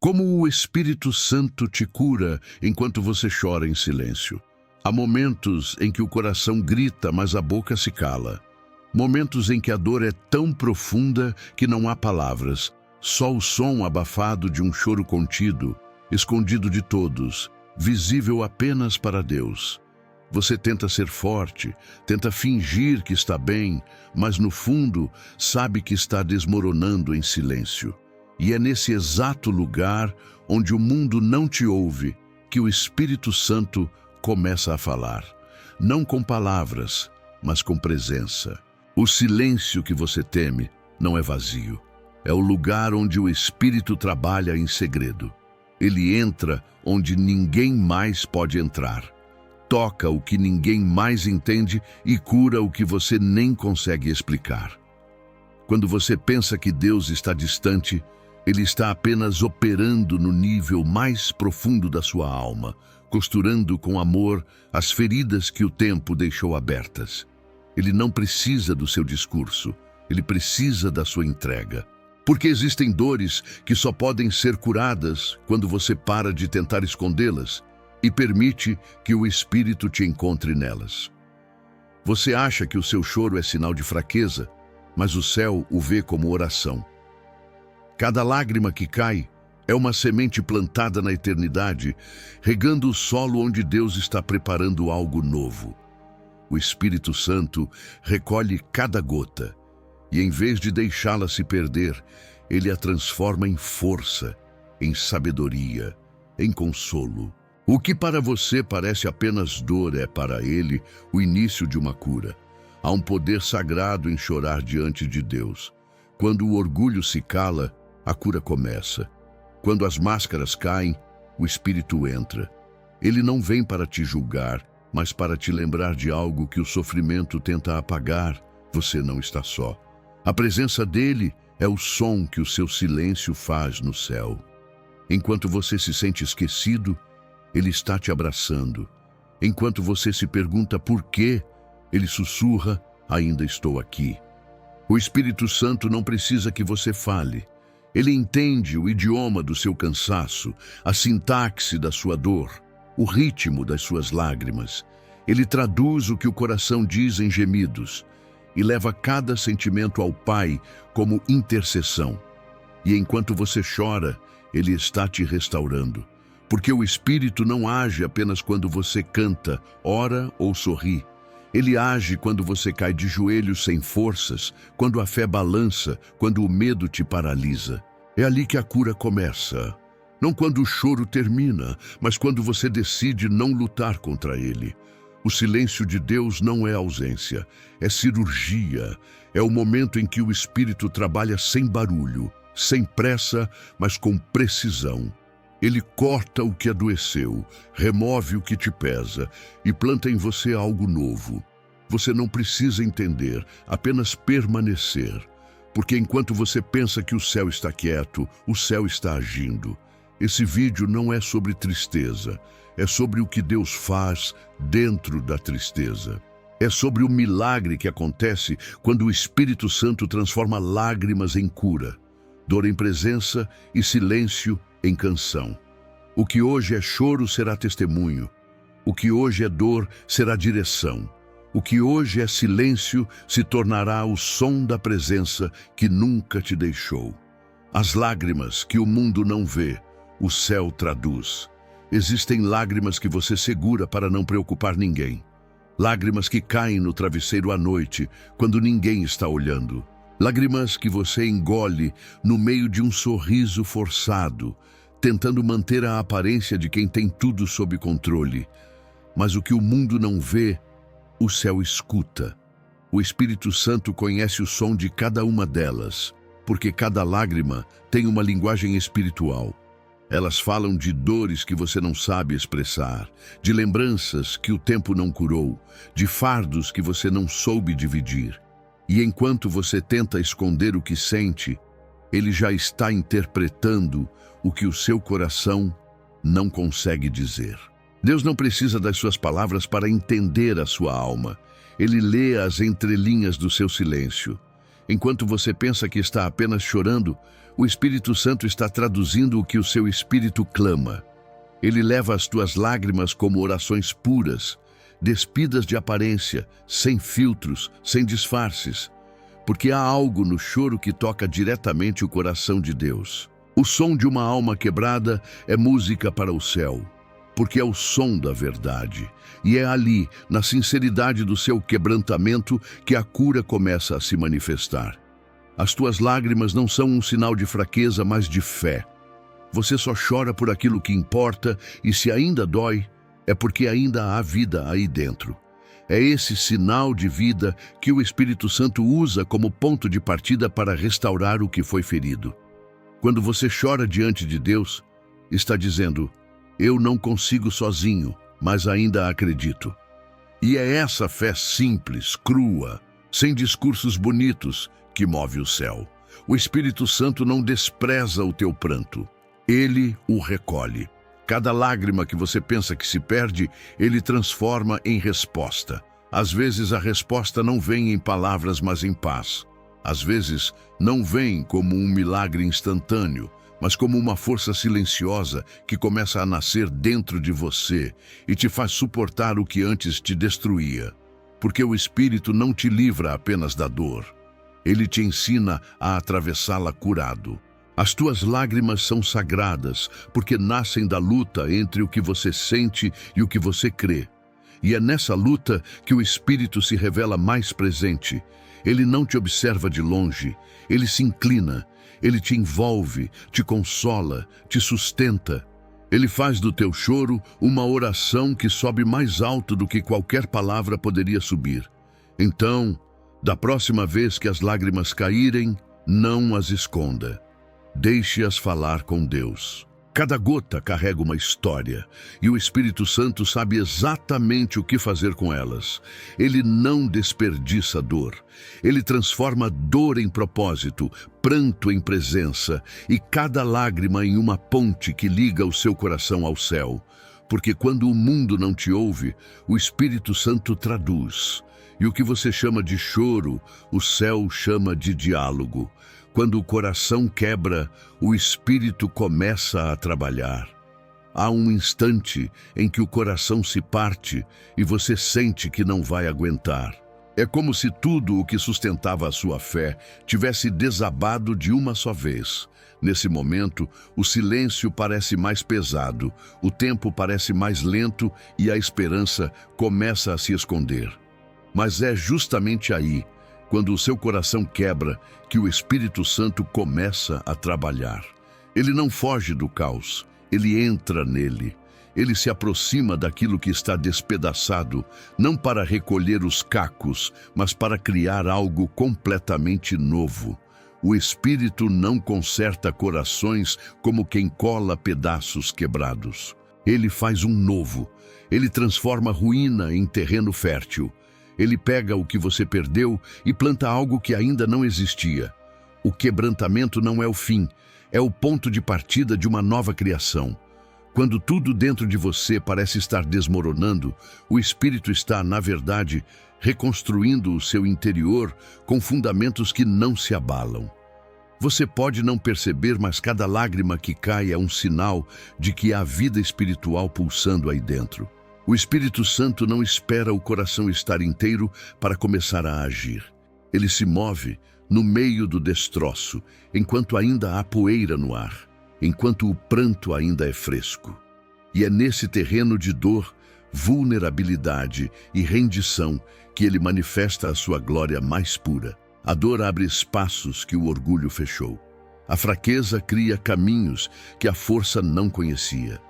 Como o Espírito Santo te cura enquanto você chora em silêncio. Há momentos em que o coração grita, mas a boca se cala. Momentos em que a dor é tão profunda que não há palavras, só o som abafado de um choro contido, escondido de todos, visível apenas para Deus. Você tenta ser forte, tenta fingir que está bem, mas no fundo sabe que está desmoronando em silêncio. E é nesse exato lugar onde o mundo não te ouve que o Espírito Santo começa a falar. Não com palavras, mas com presença. O silêncio que você teme não é vazio. É o lugar onde o Espírito trabalha em segredo. Ele entra onde ninguém mais pode entrar. Toca o que ninguém mais entende e cura o que você nem consegue explicar. Quando você pensa que Deus está distante, Ele está apenas operando no nível mais profundo da sua alma, costurando com amor as feridas que o tempo deixou abertas. Ele não precisa do seu discurso, ele precisa da sua entrega. Porque existem dores que só podem ser curadas quando você para de tentar escondê-las e permite que o Espírito te encontre nelas. Você acha que o seu choro é sinal de fraqueza, mas o céu o vê como oração. Cada lágrima que cai é uma semente plantada na eternidade, regando o solo onde Deus está preparando algo novo. O Espírito Santo recolhe cada gota e, em vez de deixá-la se perder, Ele a transforma em força, em sabedoria, em consolo. O que para você parece apenas dor é para Ele o início de uma cura. Há um poder sagrado em chorar diante de Deus. Quando o orgulho se cala, a cura começa. Quando as máscaras caem, o Espírito entra. Ele não vem para te julgar, mas para te lembrar de algo que o sofrimento tenta apagar. Você não está só. A presença dele é o som que o seu silêncio faz no céu. Enquanto você se sente esquecido, ele está te abraçando. Enquanto você se pergunta por quê, ele sussurra, ainda estou aqui. O Espírito Santo não precisa que você fale. Ele entende o idioma do seu cansaço, a sintaxe da sua dor, o ritmo das suas lágrimas. Ele traduz o que o coração diz em gemidos e leva cada sentimento ao Pai como intercessão. E enquanto você chora, Ele está te restaurando. Porque o Espírito não age apenas quando você canta, ora ou sorri. Ele age quando você cai de joelhos sem forças, quando a fé balança, quando o medo te paralisa. É ali que a cura começa. Não quando o choro termina, mas quando você decide não lutar contra ele. O silêncio de Deus não é ausência, é cirurgia. É o momento em que o Espírito trabalha sem barulho, sem pressa, mas com precisão. Ele corta o que adoeceu, remove o que te pesa e planta em você algo novo. Você não precisa entender, apenas permanecer. Porque enquanto você pensa que o céu está quieto, o céu está agindo. Esse vídeo não é sobre tristeza, é sobre o que Deus faz dentro da tristeza. É sobre o milagre que acontece quando o Espírito Santo transforma lágrimas em cura, dor em presença e silêncio em canção. O que hoje é choro será testemunho. O que hoje é dor será direção. O que hoje é silêncio se tornará o som da presença que nunca te deixou. As lágrimas que o mundo não vê, o céu traduz. Existem lágrimas que você segura para não preocupar ninguém. Lágrimas que caem no travesseiro à noite, quando ninguém está olhando. Lágrimas que você engole no meio de um sorriso forçado, tentando manter a aparência de quem tem tudo sob controle. Mas o que o mundo não vê, o céu escuta. O Espírito Santo conhece o som de cada uma delas, porque cada lágrima tem uma linguagem espiritual. Elas falam de dores que você não sabe expressar, de lembranças que o tempo não curou, de fardos que você não soube dividir. E enquanto você tenta esconder o que sente, ele já está interpretando o que o seu coração não consegue dizer. Deus não precisa das suas palavras para entender a sua alma. Ele lê as entrelinhas do seu silêncio. Enquanto você pensa que está apenas chorando, O Espírito Santo está traduzindo o que o seu espírito clama. Ele leva as tuas lágrimas como orações puras, despidas de aparência, sem filtros, sem disfarces, porque há algo no choro que toca diretamente o coração de Deus. O som de uma alma quebrada é música para o céu, porque é o som da verdade, e é ali, na sinceridade do seu quebrantamento, que a cura começa a se manifestar. As tuas lágrimas não são um sinal de fraqueza, mas de fé. Você só chora por aquilo que importa, e se ainda dói, é porque ainda há vida aí dentro. É esse sinal de vida que o Espírito Santo usa como ponto de partida para restaurar o que foi ferido. Quando você chora diante de Deus, está dizendo: eu não consigo sozinho, mas ainda acredito. E é essa fé simples, crua, sem discursos bonitos, que move o céu. O Espírito Santo não despreza o teu pranto. Ele o recolhe. Cada lágrima que você pensa que se perde, ele transforma em resposta. Às vezes a resposta não vem em palavras, mas em paz. Às vezes não vem como um milagre instantâneo, mas como uma força silenciosa que começa a nascer dentro de você e te faz suportar o que antes te destruía. Porque o Espírito não te livra apenas da dor. Ele te ensina a atravessá-la curado. As tuas lágrimas são sagradas, porque nascem da luta entre o que você sente e o que você crê. E é nessa luta que o Espírito se revela mais presente. Ele não te observa de longe, ele se inclina, ele te envolve, te consola, te sustenta. Ele faz do teu choro uma oração que sobe mais alto do que qualquer palavra poderia subir. Então, da próxima vez que as lágrimas caírem, não as esconda. Deixe-as falar com Deus. Cada gota carrega uma história, e o Espírito Santo sabe exatamente o que fazer com elas. Ele não desperdiça dor. Ele transforma dor em propósito, pranto em presença, e cada lágrima em uma ponte que liga o seu coração ao céu. Porque quando o mundo não te ouve, o Espírito Santo traduz. E o que você chama de choro, o céu chama de diálogo. Quando o coração quebra, o Espírito começa a trabalhar. Há um instante em que o coração se parte e você sente que não vai aguentar. É como se tudo o que sustentava a sua fé tivesse desabado de uma só vez. Nesse momento, o silêncio parece mais pesado, o tempo parece mais lento e a esperança começa a se esconder. Mas é justamente aí, quando o seu coração quebra, que o Espírito Santo começa a trabalhar. Ele não foge do caos, ele entra nele. Ele se aproxima daquilo que está despedaçado, não para recolher os cacos, mas para criar algo completamente novo. O Espírito não conserta corações como quem cola pedaços quebrados. Ele faz um novo. Ele transforma ruína em terreno fértil. Ele pega o que você perdeu e planta algo que ainda não existia. O quebrantamento não é o fim, é o ponto de partida de uma nova criação. Quando tudo dentro de você parece estar desmoronando, o Espírito está, na verdade, reconstruindo o seu interior com fundamentos que não se abalam. Você pode não perceber, mas cada lágrima que cai é um sinal de que há vida espiritual pulsando aí dentro. O Espírito Santo não espera o coração estar inteiro para começar a agir. Ele se move no meio do destroço, enquanto ainda há poeira no ar, enquanto o pranto ainda é fresco. E é nesse terreno de dor, vulnerabilidade e rendição que ele manifesta a sua glória mais pura. A dor abre espaços que o orgulho fechou. A fraqueza cria caminhos que a força não conhecia.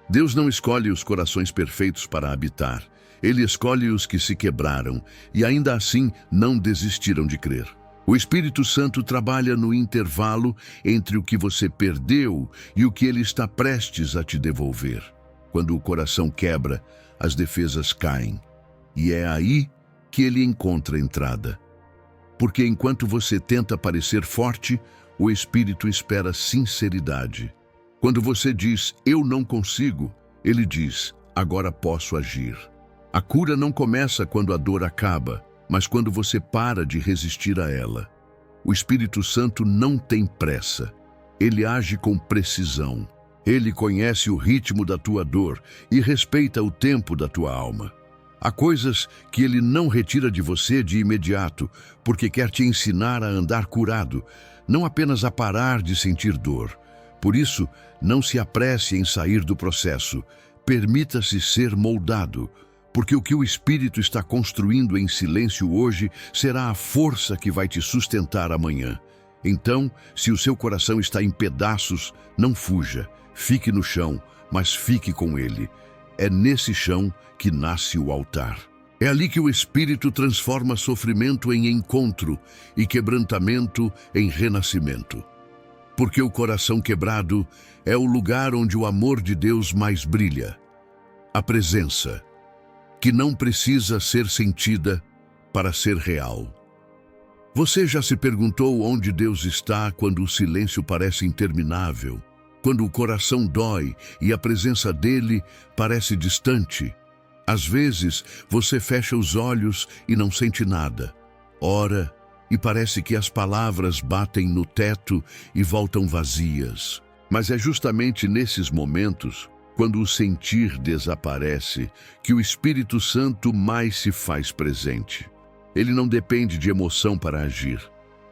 Deus não escolhe os corações perfeitos para habitar. Ele escolhe os que se quebraram e ainda assim não desistiram de crer. O Espírito Santo trabalha no intervalo entre o que você perdeu e o que ele está prestes a te devolver. Quando o coração quebra, as defesas caem. E é aí que ele encontra entrada. Porque enquanto você tenta parecer forte, o Espírito espera sinceridade. Quando você diz, eu não consigo, ele diz, agora posso agir. A cura não começa quando a dor acaba, mas quando você para de resistir a ela. O Espírito Santo não tem pressa. Ele age com precisão. Ele conhece o ritmo da tua dor e respeita o tempo da tua alma. Há coisas que ele não retira de você de imediato, porque quer te ensinar a andar curado, não apenas a parar de sentir dor. Por isso, não se apresse em sair do processo. Permita-se ser moldado, porque o que o Espírito está construindo em silêncio hoje será a força que vai te sustentar amanhã. Então, se o seu coração está em pedaços, não fuja, fique no chão, mas fique com ele. É nesse chão que nasce o altar. É ali que o Espírito transforma sofrimento em encontro e quebrantamento em renascimento. Porque o coração quebrado é o lugar onde o amor de Deus mais brilha. A presença, que não precisa ser sentida para ser real. Você já se perguntou onde Deus está quando o silêncio parece interminável? Quando o coração dói e a presença dele parece distante? Às vezes, você fecha os olhos e não sente nada. Ora, e parece que as palavras batem no teto e voltam vazias. Mas é justamente nesses momentos, quando o sentir desaparece, que o Espírito Santo mais se faz presente. Ele não depende de emoção para agir.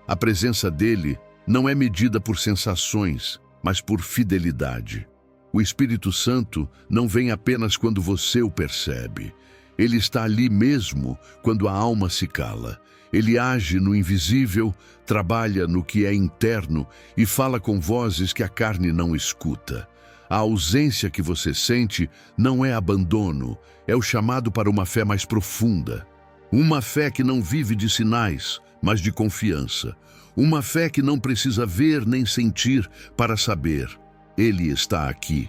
A presença dele não é medida por sensações, mas por fidelidade. O Espírito Santo não vem apenas quando você o percebe. Ele está ali mesmo quando a alma se cala. Ele age no invisível, trabalha no que é interno e fala com vozes que a carne não escuta. A ausência que você sente não é abandono, é o chamado para uma fé mais profunda. Uma fé que não vive de sinais, mas de confiança. Uma fé que não precisa ver nem sentir para saber. Ele está aqui.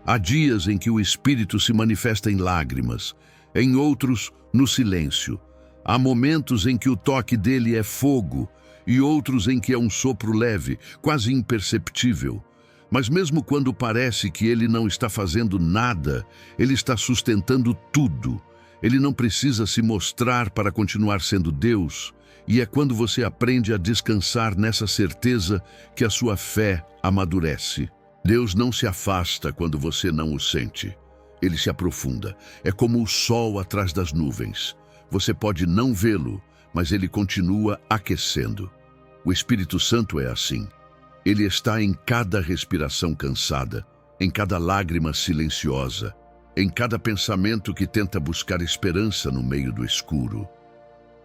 Há dias em que o Espírito se manifesta em lágrimas, em outros, no silêncio. Há momentos em que o toque dele é fogo e outros em que é um sopro leve, quase imperceptível. Mas mesmo quando parece que ele não está fazendo nada, ele está sustentando tudo. Ele não precisa se mostrar para continuar sendo Deus. E é quando você aprende a descansar nessa certeza que a sua fé amadurece. Deus não se afasta quando você não o sente. Ele se aprofunda. É como o sol atrás das nuvens. Você pode não vê-lo, mas ele continua aquecendo. O Espírito Santo é assim. Ele está em cada respiração cansada, em cada lágrima silenciosa, em cada pensamento que tenta buscar esperança no meio do escuro.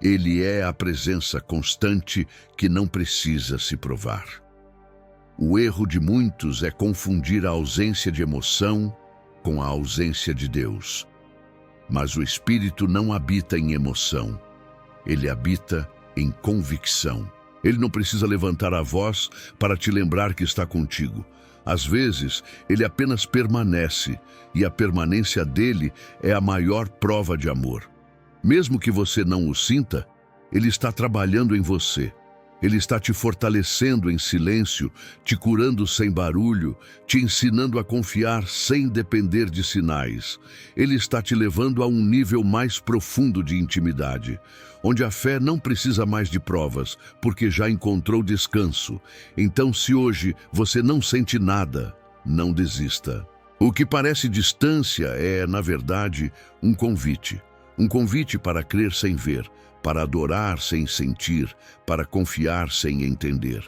Ele é a presença constante que não precisa se provar. O erro de muitos é confundir a ausência de emoção com a ausência de Deus. Mas o Espírito não habita em emoção. Ele habita em convicção. Ele não precisa levantar a voz para te lembrar que está contigo. Às vezes, ele apenas permanece, e a permanência dele é a maior prova de amor. Mesmo que você não o sinta, ele está trabalhando em você. Ele está te fortalecendo em silêncio, te curando sem barulho, te ensinando a confiar sem depender de sinais. Ele está te levando a um nível mais profundo de intimidade, onde a fé não precisa mais de provas, porque já encontrou descanso. Então, se hoje você não sente nada, não desista. O que parece distância é, na verdade, um convite. Um convite para crer sem ver, para adorar sem sentir, para confiar sem entender.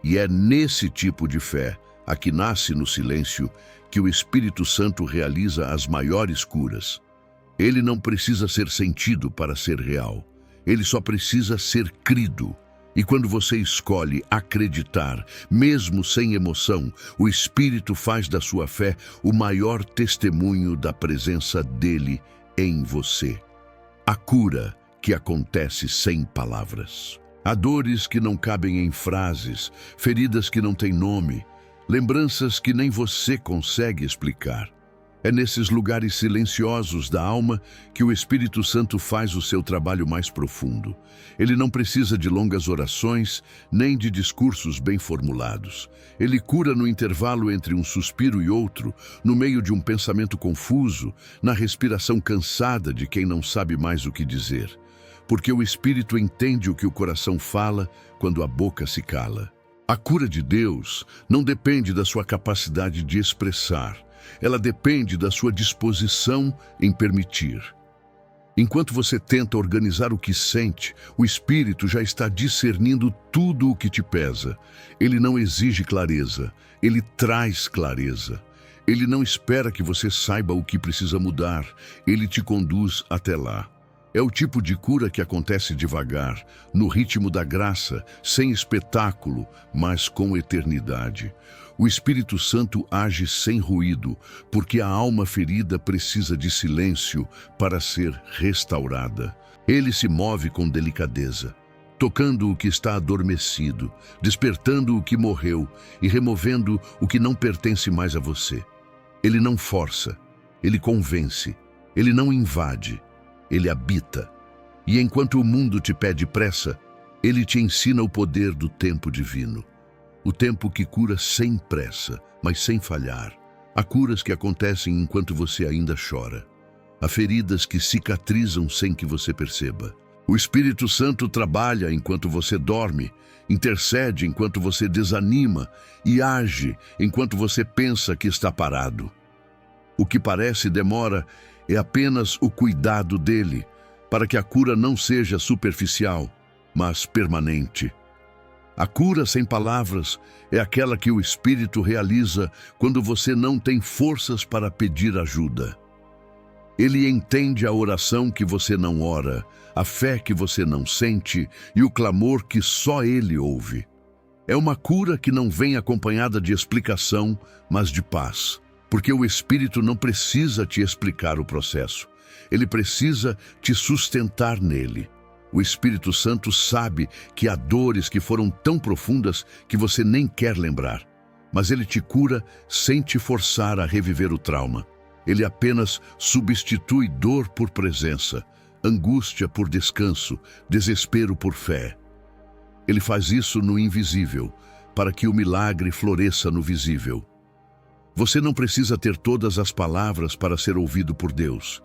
E é nesse tipo de fé, a que nasce no silêncio, que o Espírito Santo realiza as maiores curas. Ele não precisa ser sentido para ser real. Ele só precisa ser crido. E quando você escolhe acreditar, mesmo sem emoção, o Espírito faz da sua fé o maior testemunho da presença dele em você. A cura que acontece sem palavras. Há dores que não cabem em frases, feridas que não têm nome, lembranças que nem você consegue explicar. É nesses lugares silenciosos da alma que o Espírito Santo faz o seu trabalho mais profundo. Ele não precisa de longas orações, nem de discursos bem formulados. Ele cura no intervalo entre um suspiro e outro, no meio de um pensamento confuso, na respiração cansada de quem não sabe mais o que dizer. Porque o Espírito entende o que o coração fala quando a boca se cala. A cura de Deus não depende da sua capacidade de expressar, ela depende da sua disposição em permitir. Enquanto você tenta organizar o que sente, o Espírito já está discernindo tudo o que te pesa. Ele não exige clareza, ele traz clareza. Ele não espera que você saiba o que precisa mudar, ele te conduz até lá. É o tipo de cura que acontece devagar, no ritmo da graça, sem espetáculo, mas com eternidade. O Espírito Santo age sem ruído, porque a alma ferida precisa de silêncio para ser restaurada. Ele se move com delicadeza, tocando o que está adormecido, despertando o que morreu e removendo o que não pertence mais a você. Ele não força, ele convence, ele não invade, ele habita. E enquanto o mundo te pede pressa, ele te ensina o poder do tempo divino. O tempo que cura sem pressa, mas sem falhar. Há curas que acontecem enquanto você ainda chora. Há feridas que cicatrizam sem que você perceba. O Espírito Santo trabalha enquanto você dorme, intercede enquanto você desanima e age enquanto você pensa que está parado. O que parece demora é apenas o cuidado dele, para que a cura não seja superficial, mas permanente. A cura sem palavras é aquela que o Espírito realiza quando você não tem forças para pedir ajuda. Ele entende a oração que você não ora, a fé que você não sente e o clamor que só ele ouve. É uma cura que não vem acompanhada de explicação, mas de paz, porque o Espírito não precisa te explicar o processo. Ele precisa te sustentar nele. O Espírito Santo sabe que há dores que foram tão profundas que você nem quer lembrar, mas ele te cura sem te forçar a reviver o trauma. Ele apenas substitui dor por presença, angústia por descanso, desespero por fé. Ele faz isso no invisível, para que o milagre floresça no visível. Você não precisa ter todas as palavras para ser ouvido por Deus.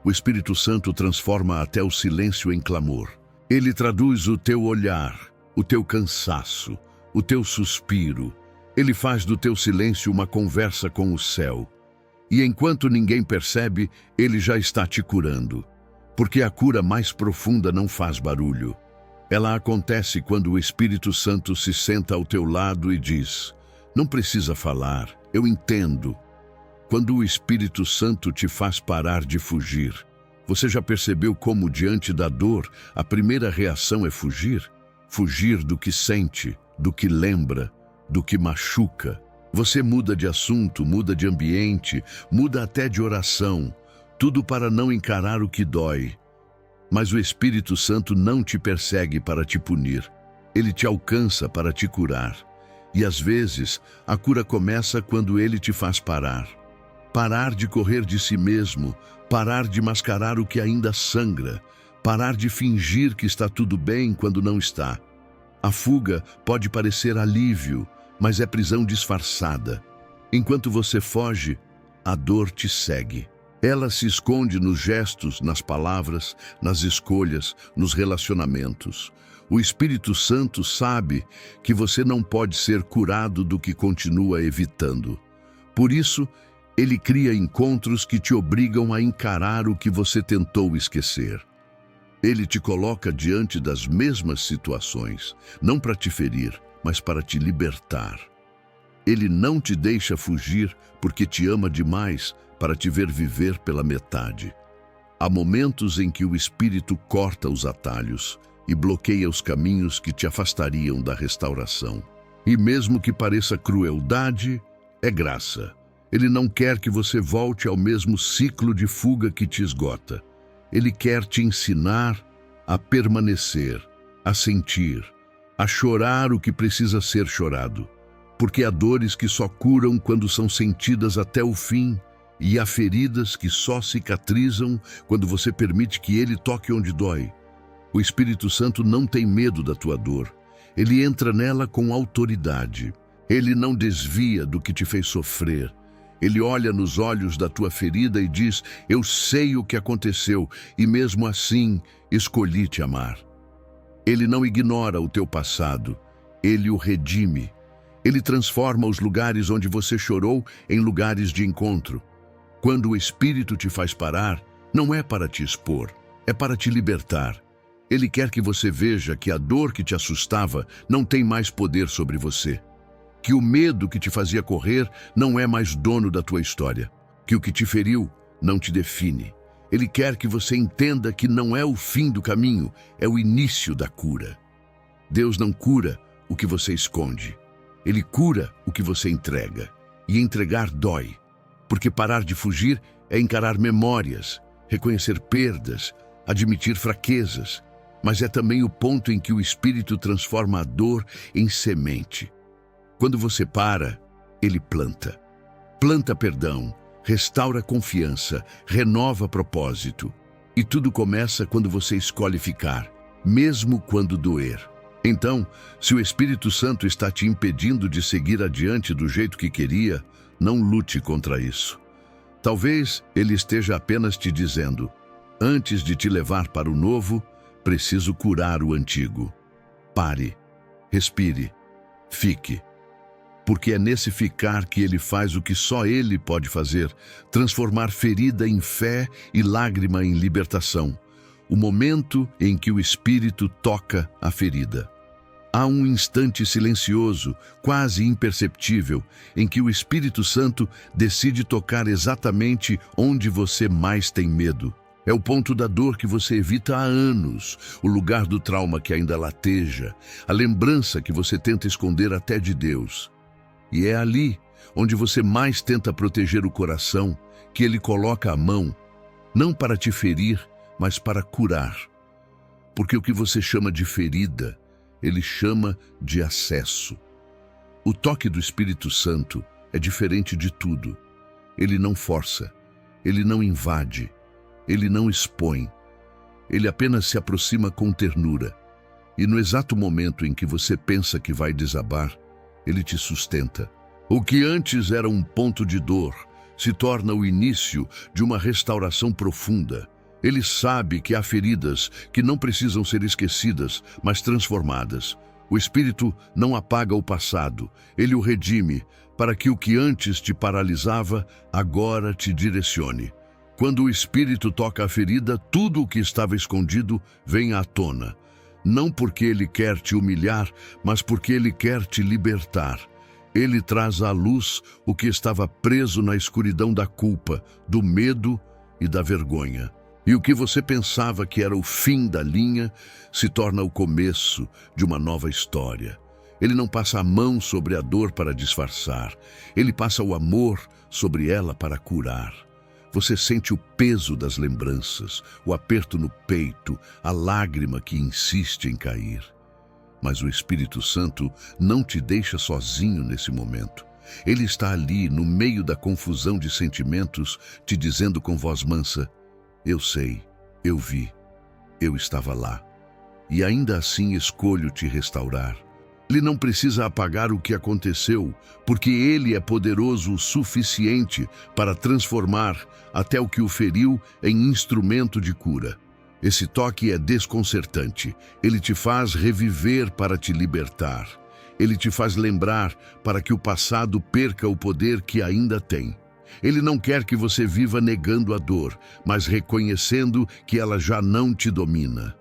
O Espírito Santo transforma até o silêncio em clamor. Ele traduz o teu olhar, o teu cansaço, o teu suspiro. Ele faz do teu silêncio uma conversa com o céu. E enquanto ninguém percebe, ele já está te curando. Porque a cura mais profunda não faz barulho. Ela acontece quando o Espírito Santo se senta ao teu lado e diz: não precisa falar, eu entendo. Quando o Espírito Santo te faz parar de fugir, você já percebeu como, diante da dor, a primeira reação é fugir? Fugir do que sente, do que lembra, do que machuca. Você muda de assunto, muda de ambiente, muda até de oração, tudo para não encarar o que dói. Mas o Espírito Santo não te persegue para te punir, ele te alcança para te curar. E às vezes, a cura começa quando ele te faz parar. Parar de correr de si mesmo, parar de mascarar o que ainda sangra, parar de fingir que está tudo bem quando não está. A fuga pode parecer alívio, mas é prisão disfarçada. Enquanto você foge, a dor te segue. Ela se esconde nos gestos, nas palavras, nas escolhas, nos relacionamentos. O Espírito Santo sabe que você não pode ser curado do que continua evitando. Por isso, ele cria encontros que te obrigam a encarar o que você tentou esquecer. Ele te coloca diante das mesmas situações, não para te ferir, mas para te libertar. Ele não te deixa fugir porque te ama demais para te ver viver pela metade. Há momentos em que o Espírito corta os atalhos e bloqueia os caminhos que te afastariam da restauração. E mesmo que pareça crueldade, é graça. Ele não quer que você volte ao mesmo ciclo de fuga que te esgota. Ele quer te ensinar a permanecer, a sentir, a chorar o que precisa ser chorado. Porque há dores que só curam quando são sentidas até o fim, e há feridas que só cicatrizam quando você permite que ele toque onde dói. O Espírito Santo não tem medo da tua dor. Ele entra nela com autoridade. Ele não desvia do que te fez sofrer. Ele olha nos olhos da tua ferida e diz: eu sei o que aconteceu e mesmo assim escolhi te amar. Ele não ignora o teu passado. Ele o redime. Ele transforma os lugares onde você chorou em lugares de encontro. Quando o Espírito te faz parar, não é para te expor, é para te libertar. Ele quer que você veja que a dor que te assustava não tem mais poder sobre você. Que o medo que te fazia correr não é mais dono da tua história. Que o que te feriu não te define. Ele quer que você entenda que não é o fim do caminho, é o início da cura. Deus não cura o que você esconde. Ele cura o que você entrega. E entregar dói. Porque parar de fugir é encarar memórias, reconhecer perdas, admitir fraquezas. Mas é também o ponto em que o Espírito transforma a dor em semente. Quando você para, ele planta. Planta perdão, restaura confiança, renova propósito. E tudo começa quando você escolhe ficar, mesmo quando doer. Então, se o Espírito Santo está te impedindo de seguir adiante do jeito que queria, não lute contra isso. Talvez ele esteja apenas te dizendo: antes de te levar para o novo, preciso curar o antigo. Pare, respire, fique. Porque é nesse ficar que ele faz o que só ele pode fazer, transformar ferida em fé e lágrima em libertação. O momento em que o Espírito toca a ferida. Há um instante silencioso, quase imperceptível, em que o Espírito Santo decide tocar exatamente onde você mais tem medo. É o ponto da dor que você evita há anos, o lugar do trauma que ainda lateja, a lembrança que você tenta esconder até de Deus. E é ali, onde você mais tenta proteger o coração, que ele coloca a mão, não para te ferir, mas para curar. Porque o que você chama de ferida, ele chama de acesso. O toque do Espírito Santo é diferente de tudo. Ele não força, ele não invade, ele não expõe. Ele apenas se aproxima com ternura. E no exato momento em que você pensa que vai desabar, ele te sustenta. O que antes era um ponto de dor se torna o início de uma restauração profunda. Ele sabe que há feridas que não precisam ser esquecidas, mas transformadas. O Espírito não apaga o passado, ele o redime, para que o que antes te paralisava, agora te direcione. Quando o Espírito toca a ferida, tudo o que estava escondido vem à tona. Não porque ele quer te humilhar, mas porque ele quer te libertar. Ele traz à luz o que estava preso na escuridão da culpa, do medo e da vergonha. E o que você pensava que era o fim da linha se torna o começo de uma nova história. Ele não passa a mão sobre a dor para disfarçar. Ele passa o amor sobre ela para curar. Você sente o peso das lembranças, o aperto no peito, a lágrima que insiste em cair. Mas o Espírito Santo não te deixa sozinho nesse momento. Ele está ali, no meio da confusão de sentimentos, te dizendo com voz mansa: eu sei, eu vi, eu estava lá. E ainda assim escolho te restaurar. Ele não precisa apagar o que aconteceu, porque ele é poderoso o suficiente para transformar até o que o feriu em instrumento de cura. Esse toque é desconcertante. Ele te faz reviver para te libertar. Ele te faz lembrar para que o passado perca o poder que ainda tem. Ele não quer que você viva negando a dor, mas reconhecendo que ela já não te domina.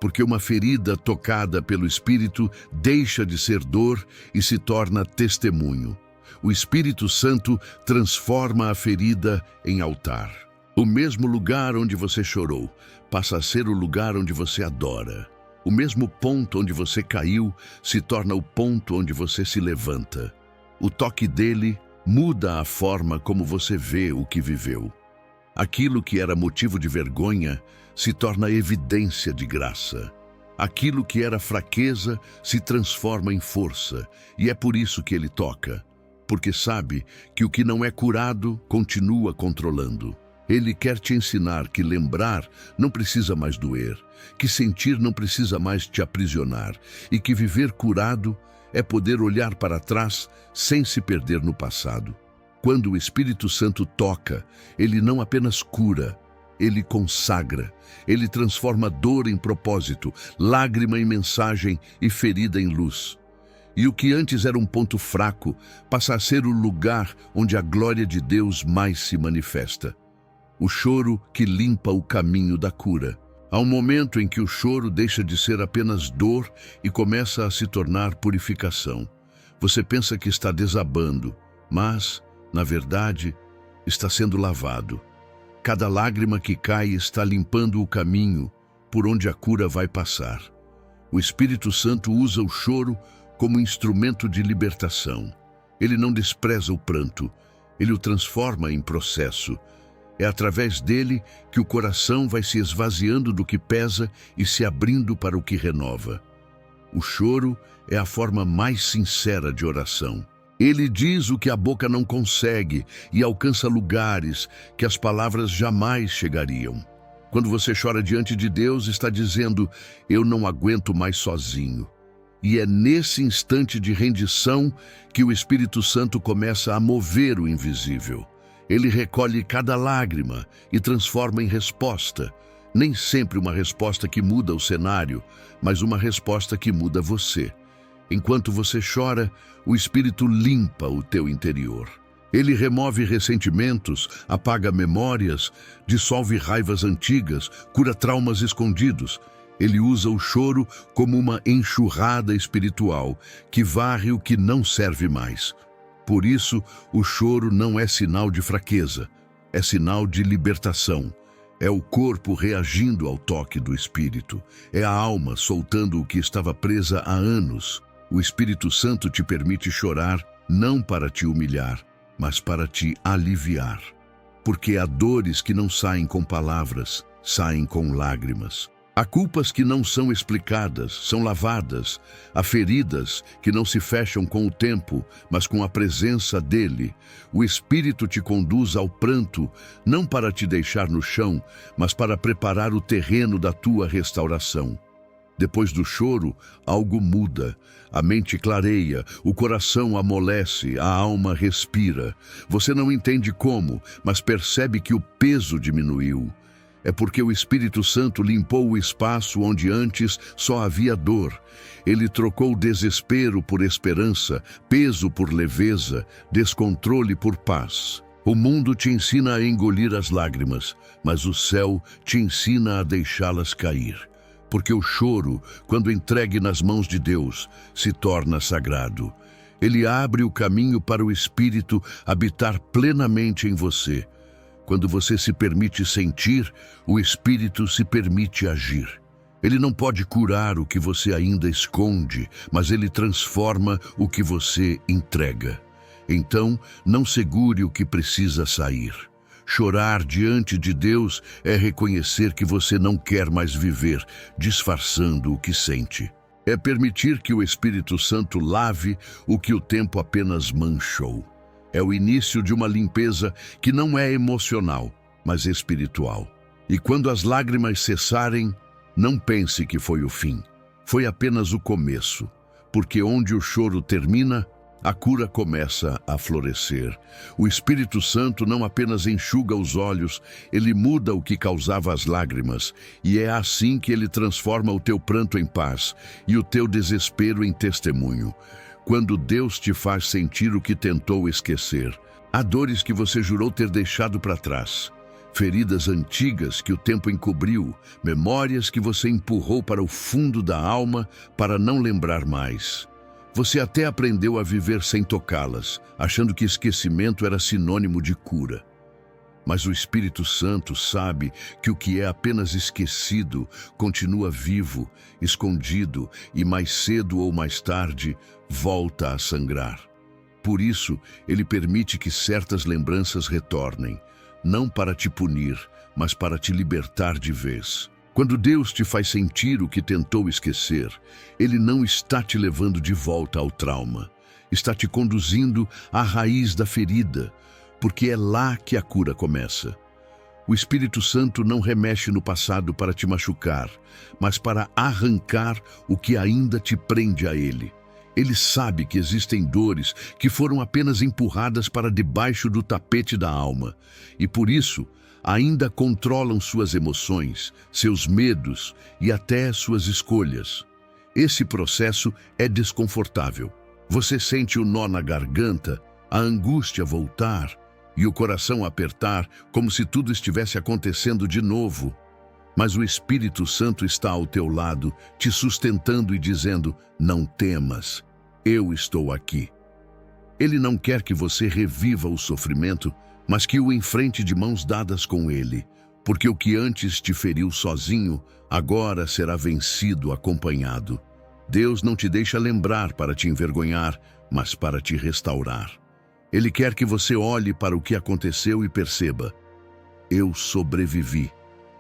Porque uma ferida tocada pelo Espírito deixa de ser dor e se torna testemunho. O Espírito Santo transforma a ferida em altar. O mesmo lugar onde você chorou passa a ser o lugar onde você adora. O mesmo ponto onde você caiu se torna o ponto onde você se levanta. O toque dele muda a forma como você vê o que viveu. Aquilo que era motivo de vergonha se torna evidência de graça. Aquilo que era fraqueza se transforma em força, e é por isso que ele toca, porque sabe que o que não é curado continua controlando. Ele quer te ensinar que lembrar não precisa mais doer, que sentir não precisa mais te aprisionar, e que viver curado é poder olhar para trás sem se perder no passado. Quando o Espírito Santo toca, ele não apenas cura, ele consagra, ele transforma dor em propósito, lágrima em mensagem e ferida em luz. E o que antes era um ponto fraco passa a ser o lugar onde a glória de Deus mais se manifesta. O choro que limpa o caminho da cura. Há um momento em que o choro deixa de ser apenas dor e começa a se tornar purificação. Você pensa que está desabando, mas, na verdade, está sendo lavado. Cada lágrima que cai está limpando o caminho por onde a cura vai passar. O Espírito Santo usa o choro como instrumento de libertação. Ele não despreza o pranto, ele o transforma em processo. É através dele que o coração vai se esvaziando do que pesa e se abrindo para o que renova. O choro é a forma mais sincera de oração. Ele diz o que a boca não consegue e alcança lugares que as palavras jamais chegariam. Quando você chora diante de Deus, está dizendo: eu não aguento mais sozinho. E é nesse instante de rendição que o Espírito Santo começa a mover o invisível. Ele recolhe cada lágrima e transforma em resposta. Nem sempre uma resposta que muda o cenário, mas uma resposta que muda você. Enquanto você chora, o Espírito limpa o teu interior. Ele remove ressentimentos, apaga memórias, dissolve raivas antigas, cura traumas escondidos. Ele usa o choro como uma enxurrada espiritual que varre o que não serve mais. Por isso, o choro não é sinal de fraqueza, é sinal de libertação. É o corpo reagindo ao toque do Espírito. É a alma soltando o que estava presa há anos. O Espírito Santo te permite chorar não para te humilhar, mas para te aliviar. Porque há dores que não saem com palavras, saem com lágrimas. Há culpas que não são explicadas, são lavadas. Há feridas que não se fecham com o tempo, mas com a presença dele. O Espírito te conduz ao pranto, não para te deixar no chão, mas para preparar o terreno da tua restauração. Depois do choro, algo muda. A mente clareia, o coração amolece, a alma respira. Você não entende como, mas percebe que o peso diminuiu. É porque o Espírito Santo limpou o espaço onde antes só havia dor. Ele trocou desespero por esperança, peso por leveza, descontrole por paz. O mundo te ensina a engolir as lágrimas, mas o céu te ensina a deixá-las cair. Porque o choro, quando entregue nas mãos de Deus, se torna sagrado. Ele abre o caminho para o Espírito habitar plenamente em você. Quando você se permite sentir, o Espírito se permite agir. Ele não pode curar o que você ainda esconde, mas ele transforma o que você entrega. Então, não segure o que precisa sair. Chorar diante de Deus é reconhecer que você não quer mais viver, disfarçando o que sente. É permitir que o Espírito Santo lave o que o tempo apenas manchou. É o início de uma limpeza que não é emocional, mas espiritual. E quando as lágrimas cessarem, não pense que foi o fim. Foi apenas o começo, porque onde o choro termina, a cura começa a florescer. O Espírito Santo não apenas enxuga os olhos, ele muda o que causava as lágrimas, e é assim que ele transforma o teu pranto em paz e o teu desespero em testemunho. Quando Deus te faz sentir o que tentou esquecer, há dores que você jurou ter deixado para trás, feridas antigas que o tempo encobriu, memórias que você empurrou para o fundo da alma para não lembrar mais. Você até aprendeu a viver sem tocá-las, achando que esquecimento era sinônimo de cura. Mas o Espírito Santo sabe que o que é apenas esquecido continua vivo, escondido e mais cedo ou mais tarde volta a sangrar. Por isso, ele permite que certas lembranças retornem, não para te punir, mas para te libertar de vez. Quando Deus te faz sentir o que tentou esquecer, ele não está te levando de volta ao trauma, está te conduzindo à raiz da ferida, porque é lá que a cura começa. O Espírito Santo não remexe no passado para te machucar, mas para arrancar o que ainda te prende a ele. Ele sabe que existem dores que foram apenas empurradas para debaixo do tapete da alma, e por isso ainda controlam suas emoções, seus medos e até suas escolhas. Esse processo é desconfortável, Você sente o nó na garganta, a angústia voltar e o coração apertar, como se tudo estivesse acontecendo de novo. Mas o Espírito Santo está ao teu lado, te sustentando e dizendo: não temas, eu estou aqui. Ele não quer que você reviva o sofrimento, mas que o enfrente de mãos dadas com ele, porque o que antes te feriu sozinho, agora será vencido acompanhado. Deus não te deixa lembrar para te envergonhar, mas para te restaurar. Ele quer que você olhe para o que aconteceu e perceba: eu sobrevivi.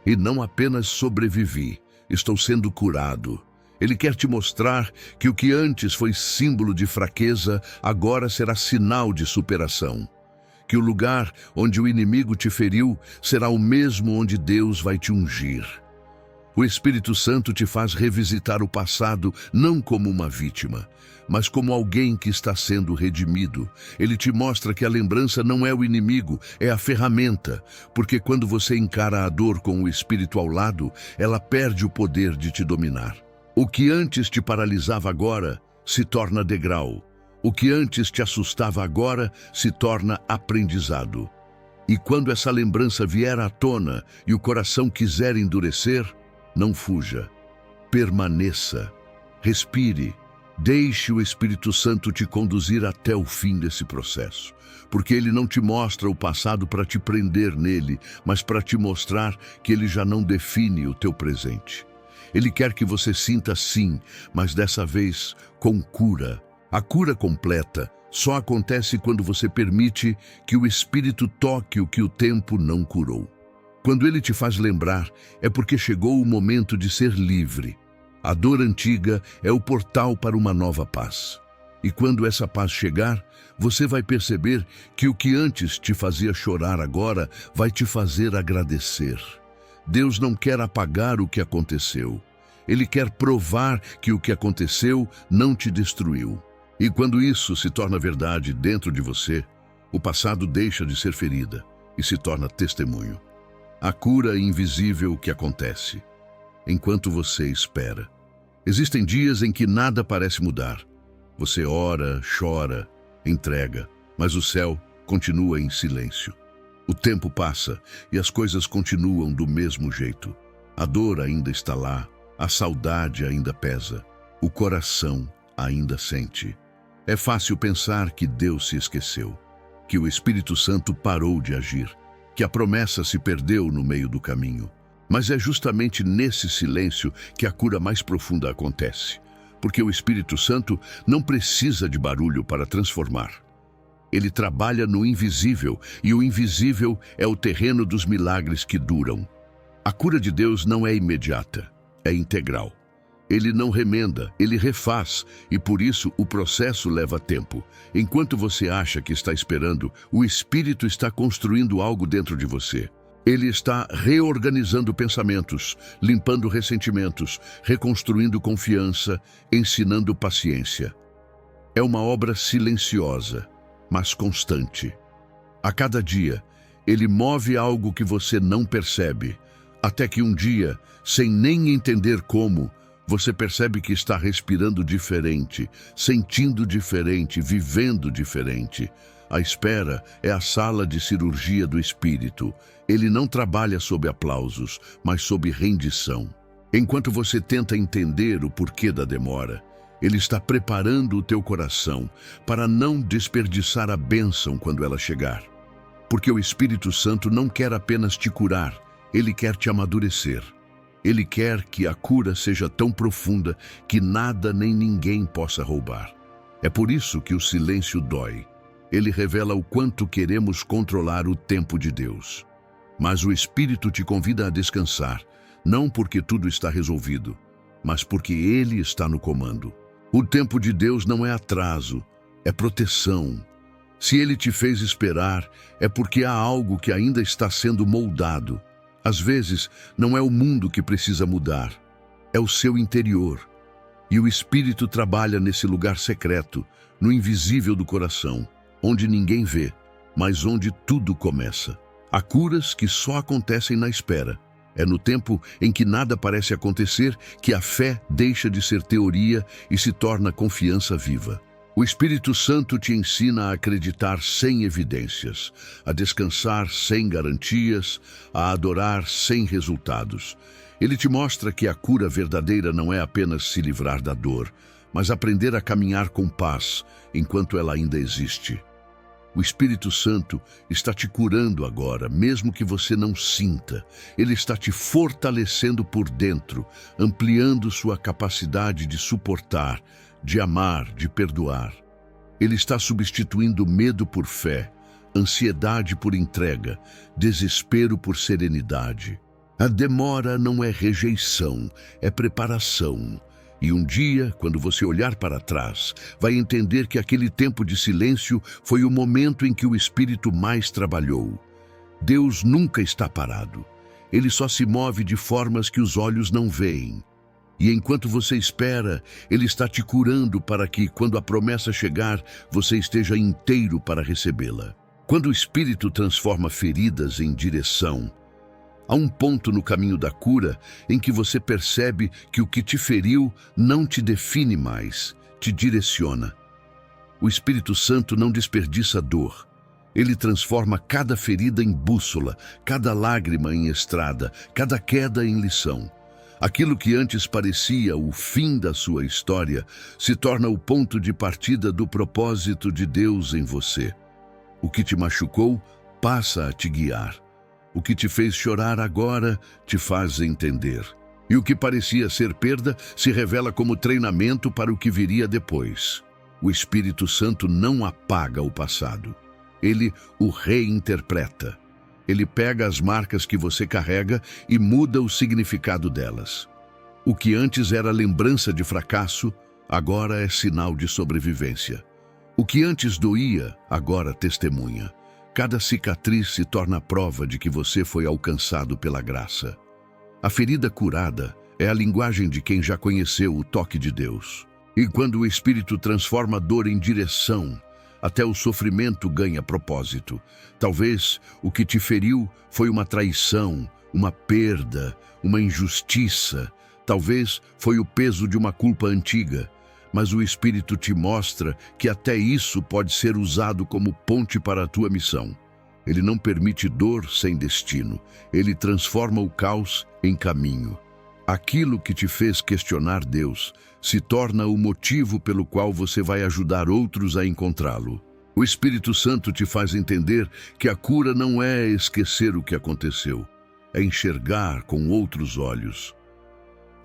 E não apenas sobrevivi, estou sendo curado. Ele quer te mostrar que o que antes foi símbolo de fraqueza, agora será sinal de superação. Que o lugar onde o inimigo te feriu será o mesmo onde Deus vai te ungir. O Espírito Santo te faz revisitar o passado não como uma vítima, mas como alguém que está sendo redimido. Ele te mostra que a lembrança não é o inimigo, é a ferramenta, porque quando você encara a dor com o Espírito ao lado, ela perde o poder de te dominar. O que antes te paralisava agora se torna degrau. O que antes te assustava agora se torna aprendizado. E quando essa lembrança vier à tona e o coração quiser endurecer, não fuja, permaneça, respire, deixe o Espírito Santo te conduzir até o fim desse processo, porque ele não te mostra o passado para te prender nele, mas para te mostrar que ele já não define o teu presente. Ele quer que você sinta sim, mas dessa vez com cura. A cura completa só acontece quando você permite que o Espírito toque o que o tempo não curou. Quando ele te faz lembrar, é porque chegou o momento de ser livre. A dor antiga é o portal para uma nova paz. E quando essa paz chegar, você vai perceber que o que antes te fazia chorar agora vai te fazer agradecer. Deus não quer apagar o que aconteceu. Ele quer provar que o que aconteceu não te destruiu. E quando isso se torna verdade dentro de você, o passado deixa de ser ferida e se torna testemunho. A cura invisível que acontece enquanto você espera. Existem dias em que nada parece mudar. Você ora, chora, entrega, mas o céu continua em silêncio. O tempo passa e as coisas continuam do mesmo jeito. A dor ainda está lá, a saudade ainda pesa, o coração ainda sente. É fácil pensar que Deus se esqueceu, que o Espírito Santo parou de agir, que a promessa se perdeu no meio do caminho. Mas é justamente nesse silêncio que a cura mais profunda acontece, porque o Espírito Santo não precisa de barulho para transformar. Ele trabalha no invisível, e o invisível é o terreno dos milagres que duram. A cura de Deus não é imediata, é integral. Ele não remenda, ele refaz, e por isso o processo leva tempo. Enquanto você acha que está esperando, o Espírito está construindo algo dentro de você. Ele está reorganizando pensamentos, limpando ressentimentos, reconstruindo confiança, ensinando paciência. É uma obra silenciosa, mas constante. A cada dia, ele move algo que você não percebe, até que um dia, sem nem entender como, você percebe que está respirando diferente, sentindo diferente, vivendo diferente. A espera é a sala de cirurgia do Espírito. Ele não trabalha sob aplausos, mas sob rendição. Enquanto você tenta entender o porquê da demora, ele está preparando o teu coração para não desperdiçar a bênção quando ela chegar. Porque o Espírito Santo não quer apenas te curar, ele quer te amadurecer. Ele quer que a cura seja tão profunda que nada nem ninguém possa roubar. É por isso que o silêncio dói. Ele revela o quanto queremos controlar o tempo de Deus. Mas o Espírito te convida a descansar, não porque tudo está resolvido, mas porque Ele está no comando. O tempo de Deus não é atraso, é proteção. Se Ele te fez esperar, é porque há algo que ainda está sendo moldado. Às vezes, não é o mundo que precisa mudar, é o seu interior. E o Espírito trabalha nesse lugar secreto, no invisível do coração, onde ninguém vê, mas onde tudo começa. Há curas que só acontecem na espera. É no tempo em que nada parece acontecer que a fé deixa de ser teoria e se torna confiança viva. O Espírito Santo te ensina a acreditar sem evidências, a descansar sem garantias, a adorar sem resultados. Ele te mostra que a cura verdadeira não é apenas se livrar da dor, mas aprender a caminhar com paz enquanto ela ainda existe. O Espírito Santo está te curando agora, mesmo que você não sinta. Ele está te fortalecendo por dentro, ampliando sua capacidade de suportar, de amar, de perdoar. Ele está substituindo medo por fé, ansiedade por entrega, desespero por serenidade. A demora não é rejeição, é preparação. E um dia, quando você olhar para trás, vai entender que aquele tempo de silêncio foi o momento em que o Espírito mais trabalhou. Deus nunca está parado. Ele só se move de formas que os olhos não veem. E enquanto você espera, Ele está te curando para que, quando a promessa chegar, você esteja inteiro para recebê-la. Quando o Espírito transforma feridas em direção, há um ponto no caminho da cura em que você percebe que o que te feriu não te define mais, te direciona. O Espírito Santo não desperdiça dor. Ele transforma cada ferida em bússola, cada lágrima em estrada, cada queda em lição. Aquilo que antes parecia o fim da sua história se torna o ponto de partida do propósito de Deus em você. O que te machucou passa a te guiar. O que te fez chorar agora te faz entender. E o que parecia ser perda se revela como treinamento para o que viria depois. O Espírito Santo não apaga o passado. Ele o reinterpreta. Ele pega as marcas que você carrega e muda o significado delas. O que antes era lembrança de fracasso, agora é sinal de sobrevivência. O que antes doía, agora testemunha. Cada cicatriz se torna prova de que você foi alcançado pela graça. A ferida curada é a linguagem de quem já conheceu o toque de Deus. E quando o Espírito transforma a dor em direção, até o sofrimento ganha propósito. Talvez o que te feriu foi uma traição, uma perda, uma injustiça. Talvez foi o peso de uma culpa antiga. Mas o Espírito te mostra que até isso pode ser usado como ponte para a tua missão. Ele não permite dor sem destino. Ele transforma o caos em caminho. Aquilo que te fez questionar Deus se torna o motivo pelo qual você vai ajudar outros a encontrá-lo. O Espírito Santo te faz entender que a cura não é esquecer o que aconteceu, é enxergar com outros olhos.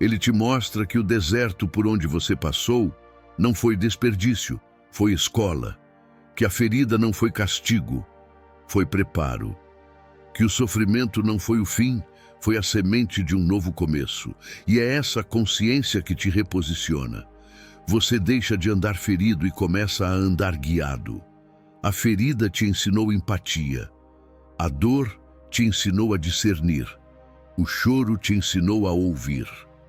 Ele te mostra que o deserto por onde você passou não foi desperdício, foi escola. Que a ferida não foi castigo, foi preparo. Que o sofrimento não foi o fim, foi a semente de um novo começo. E é essa consciência que te reposiciona. Você deixa de andar ferido e começa a andar guiado. A ferida te ensinou empatia. A dor te ensinou a discernir. O choro te ensinou a ouvir.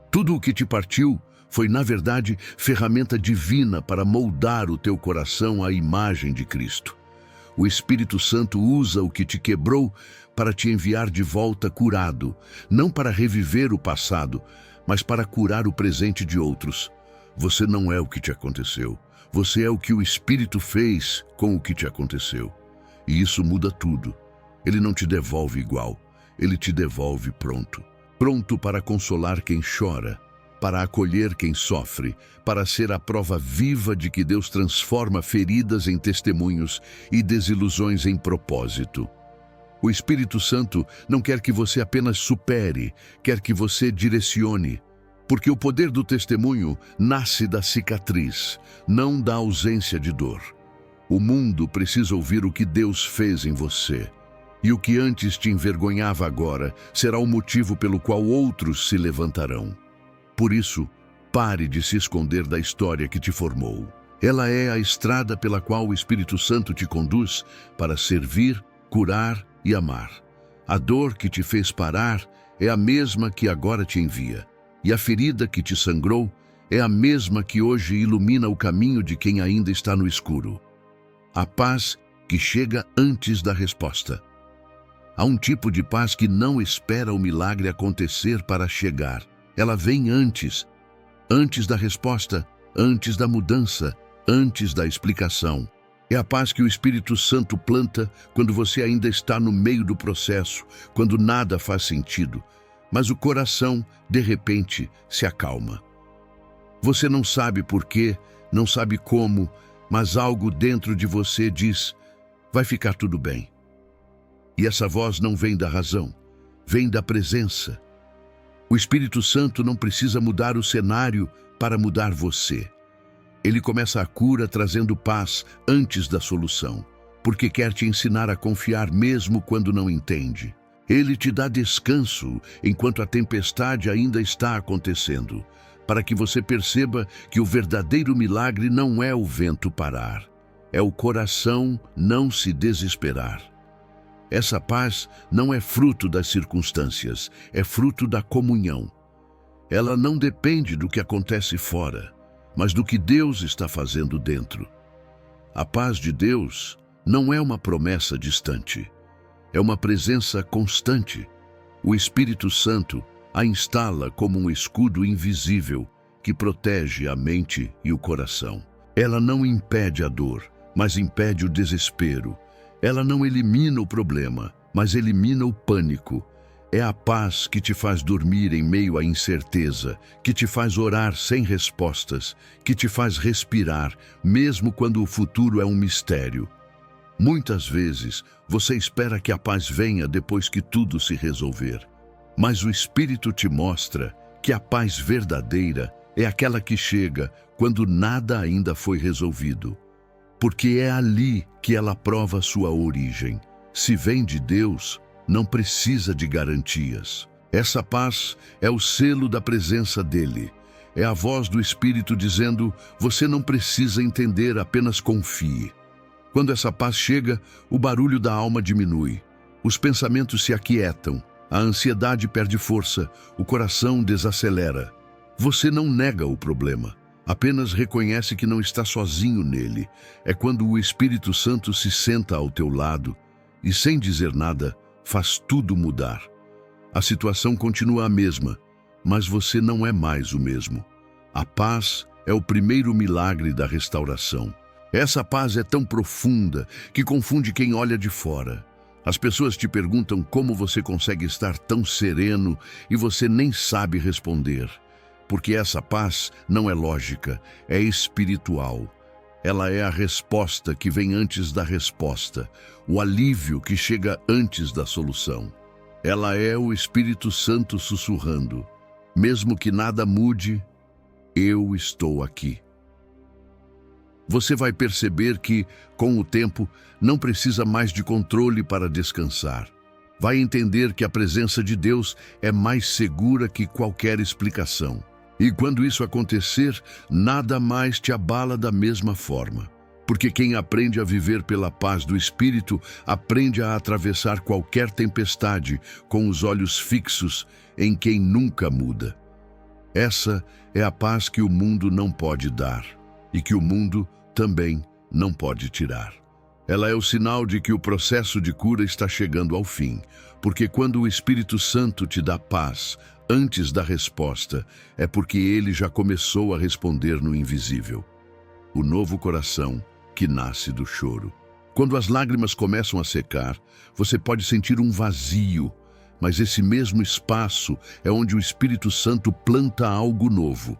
Tudo o que te partiu foi, na verdade, ferramenta divina para moldar o teu coração à imagem de Cristo. O Espírito Santo usa o que te quebrou para te enviar de volta curado, não para reviver o passado, mas para curar o presente de outros. Você não é o que te aconteceu. Você é o que o Espírito fez com o que te aconteceu. E isso muda tudo. Ele não te devolve igual. Ele te devolve pronto. Pronto para consolar quem chora, para acolher quem sofre, para ser a prova viva de que Deus transforma feridas em testemunhos e desilusões em propósito. O Espírito Santo não quer que você apenas supere, quer que você direcione, porque o poder do testemunho nasce da cicatriz, não da ausência de dor. O mundo precisa ouvir o que Deus fez em você. E o que antes te envergonhava agora será o motivo pelo qual outros se levantarão. Por isso, pare de se esconder da história que te formou. Ela é a estrada pela qual o Espírito Santo te conduz para servir, curar e amar. A dor que te fez parar é a mesma que agora te envia. E a ferida que te sangrou é a mesma que hoje ilumina o caminho de quem ainda está no escuro. A paz que chega antes da resposta. Há um tipo de paz que não espera o milagre acontecer para chegar. Ela vem antes da resposta, antes da mudança, antes da explicação. É a paz que o Espírito Santo planta quando você ainda está no meio do processo, quando nada faz sentido, mas o coração, de repente, se acalma. Você não sabe por quê, não sabe como, mas algo dentro de você diz: vai ficar tudo bem. E essa voz não vem da razão, vem da presença. O Espírito Santo não precisa mudar o cenário para mudar você. Ele começa a cura trazendo paz antes da solução, porque quer te ensinar a confiar mesmo quando não entende. Ele te dá descanso enquanto a tempestade ainda está acontecendo, para que você perceba que o verdadeiro milagre não é o vento parar, é o coração não se desesperar. Essa paz não é fruto das circunstâncias, é fruto da comunhão. Ela não depende do que acontece fora, mas do que Deus está fazendo dentro. A paz de Deus não é uma promessa distante, é uma presença constante. O Espírito Santo a instala como um escudo invisível que protege a mente e o coração. Ela não impede a dor, mas impede o desespero. Ela não elimina o problema, mas elimina o pânico. É a paz que te faz dormir em meio à incerteza, que te faz orar sem respostas, que te faz respirar, mesmo quando o futuro é um mistério. Muitas vezes, você espera que a paz venha depois que tudo se resolver. Mas o Espírito te mostra que a paz verdadeira é aquela que chega quando nada ainda foi resolvido. Porque é ali que ela prova sua origem. Se vem de Deus, não precisa de garantias. Essa paz é o selo da presença dele. É a voz do Espírito dizendo: você não precisa entender, apenas confie. Quando essa paz chega, o barulho da alma diminui. Os pensamentos se aquietam, a ansiedade perde força, o coração desacelera. Você não nega o problema, apenas reconhece que não está sozinho nele. É quando o Espírito Santo se senta ao teu lado e, sem dizer nada, faz tudo mudar. A situação continua a mesma, mas você não é mais o mesmo. A paz é o primeiro milagre da restauração. Essa paz é tão profunda que confunde quem olha de fora. As pessoas te perguntam como você consegue estar tão sereno e você nem sabe responder. Porque essa paz não é lógica, é espiritual. Ela é a resposta que vem antes da resposta, o alívio que chega antes da solução. Ela é o Espírito Santo sussurrando: mesmo que nada mude, eu estou aqui. Você vai perceber que, com o tempo, não precisa mais de controle para descansar. Vai entender que a presença de Deus é mais segura que qualquer explicação. E quando isso acontecer, nada mais te abala da mesma forma. Porque quem aprende a viver pela paz do Espírito, aprende a atravessar qualquer tempestade com os olhos fixos em quem nunca muda. Essa é a paz que o mundo não pode dar e que o mundo também não pode tirar. Ela é o sinal de que o processo de cura está chegando ao fim, porque quando o Espírito Santo te dá paz antes da resposta, é porque ele já começou a responder no invisível. O novo coração que nasce do choro. Quando as lágrimas começam a secar, você pode sentir um vazio, mas esse mesmo espaço é onde o Espírito Santo planta algo novo.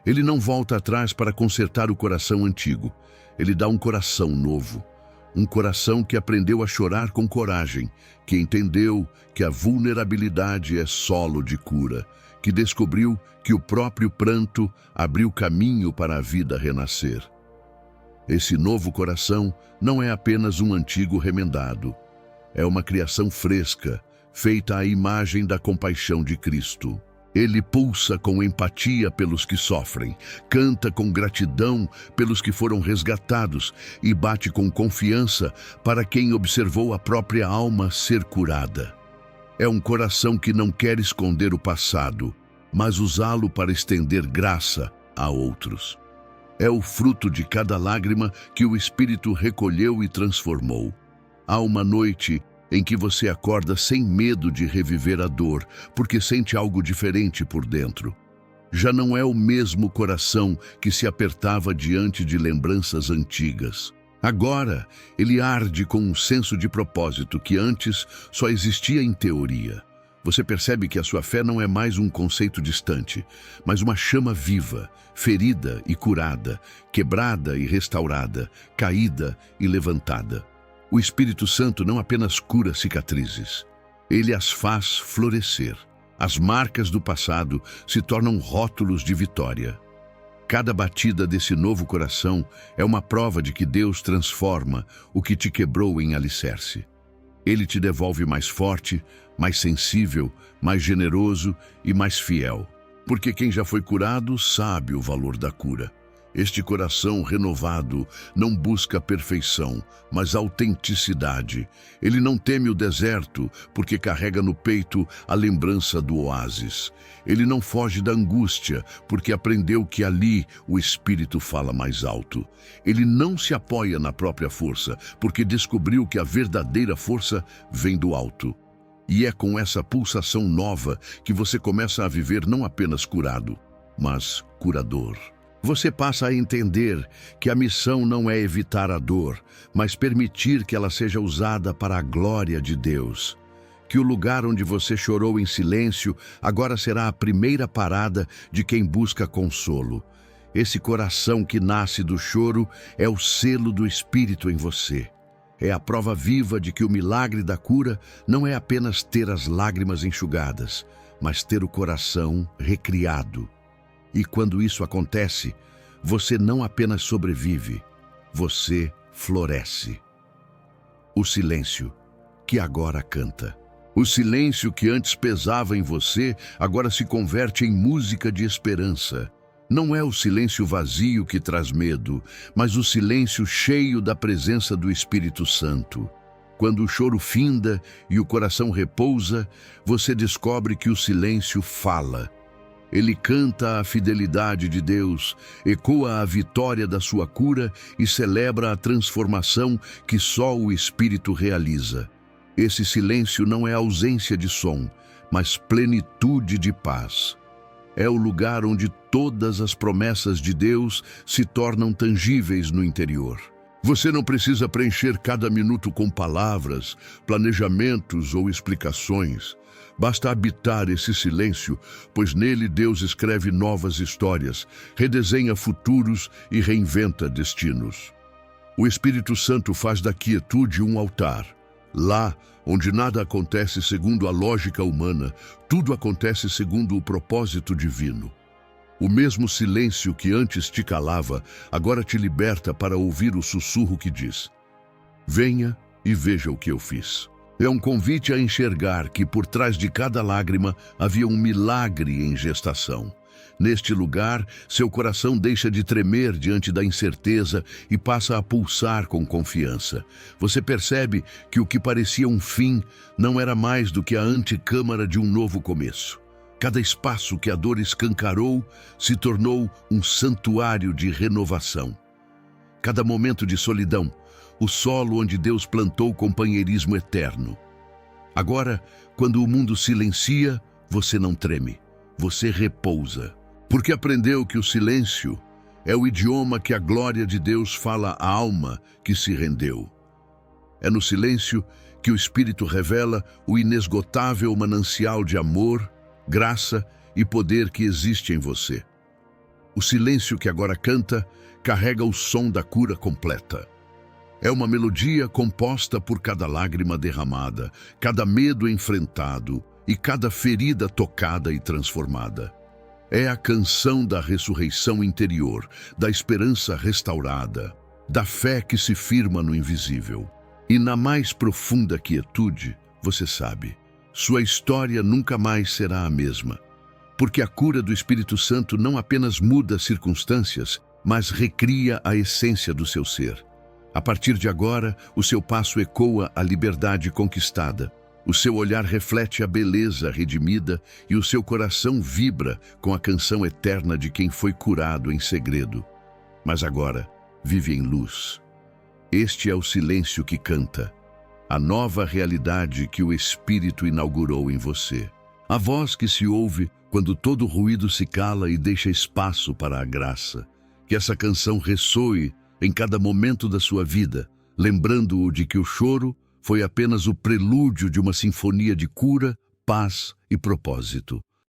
Ele não volta atrás para consertar o coração antigo. Ele dá um coração novo. Um coração que aprendeu a chorar com coragem, que entendeu que a vulnerabilidade é solo de cura, que descobriu que o próprio pranto abriu caminho para a vida renascer. Esse novo coração não é apenas um antigo remendado. É uma criação fresca, feita à imagem da compaixão de Cristo. Ele pulsa com empatia pelos que sofrem, canta com gratidão pelos que foram resgatados e bate com confiança para quem observou a própria alma ser curada. É um coração que não quer esconder o passado, mas usá-lo para estender graça a outros. É o fruto de cada lágrima que o Espírito recolheu e transformou. Há uma noite em que você acorda sem medo de reviver a dor, porque sente algo diferente por dentro. Já não é o mesmo coração que se apertava diante de lembranças antigas. Agora, ele arde com um senso de propósito que antes só existia em teoria. Você percebe que a sua fé não é mais um conceito distante, mas uma chama viva, ferida e curada, quebrada e restaurada, caída e levantada. O Espírito Santo não apenas cura cicatrizes, ele as faz florescer. As marcas do passado se tornam rótulos de vitória. Cada batida desse novo coração é uma prova de que Deus transforma o que te quebrou em alicerce. Ele te devolve mais forte, mais sensível, mais generoso e mais fiel. Porque quem já foi curado sabe o valor da cura. Este coração renovado não busca perfeição, mas autenticidade. Ele não teme o deserto, porque carrega no peito a lembrança do oásis. Ele não foge da angústia, porque aprendeu que ali o Espírito fala mais alto. Ele não se apoia na própria força, porque descobriu que a verdadeira força vem do alto. E é com essa pulsação nova que você começa a viver não apenas curado, mas curador. Você passa a entender que a missão não é evitar a dor, mas permitir que ela seja usada para a glória de Deus. Que o lugar onde você chorou em silêncio agora será a primeira parada de quem busca consolo. Esse coração que nasce do choro é o selo do Espírito em você. É a prova viva de que o milagre da cura não é apenas ter as lágrimas enxugadas, mas ter o coração recriado. E quando isso acontece, você não apenas sobrevive, você floresce. O silêncio, que agora canta. O silêncio que antes pesava em você, agora se converte em música de esperança. Não é o silêncio vazio que traz medo, mas o silêncio cheio da presença do Espírito Santo. Quando o choro finda e o coração repousa, você descobre que o silêncio fala. Ele canta a fidelidade de Deus, ecoa a vitória da sua cura e celebra a transformação que só o Espírito realiza. Esse silêncio não é ausência de som, mas plenitude de paz. É o lugar onde todas as promessas de Deus se tornam tangíveis no interior. Você não precisa preencher cada minuto com palavras, planejamentos ou explicações. Basta habitar esse silêncio, pois nele Deus escreve novas histórias, redesenha futuros e reinventa destinos. O Espírito Santo faz da quietude um altar. Lá, onde nada acontece segundo a lógica humana, tudo acontece segundo o propósito divino. O mesmo silêncio que antes te calava, agora te liberta para ouvir o sussurro que diz: venha e veja o que eu fiz. É um convite a enxergar que por trás de cada lágrima havia um milagre em gestação. Neste lugar, seu coração deixa de tremer diante da incerteza e passa a pulsar com confiança. Você percebe que o que parecia um fim não era mais do que a antecâmara de um novo começo. Cada espaço que a dor escancarou se tornou um santuário de renovação. Cada momento de solidão, o solo onde Deus plantou companheirismo eterno. Agora, quando o mundo silencia, você não treme, você repousa. Porque aprendeu que o silêncio é o idioma que a glória de Deus fala à alma que se rendeu. É no silêncio que o Espírito revela o inesgotável manancial de amor, graça e poder que existe em você. O silêncio que agora canta carrega o som da cura completa. É uma melodia composta por cada lágrima derramada, cada medo enfrentado e cada ferida tocada e transformada. É a canção da ressurreição interior, da esperança restaurada, da fé que se firma no invisível. E na mais profunda quietude, você sabe, sua história nunca mais será a mesma. Porque a cura do Espírito Santo não apenas muda circunstâncias, mas recria a essência do seu ser. A partir de agora, o seu passo ecoa a liberdade conquistada. O seu olhar reflete a beleza redimida e o seu coração vibra com a canção eterna de quem foi curado em segredo. Mas agora, vive em luz. Este é o silêncio que canta, a nova realidade que o Espírito inaugurou em você. A voz que se ouve quando todo ruído se cala e deixa espaço para a graça. Que essa canção ressoe em cada momento da sua vida, lembrando-o de que o choro foi apenas o prelúdio de uma sinfonia de cura, paz e propósito.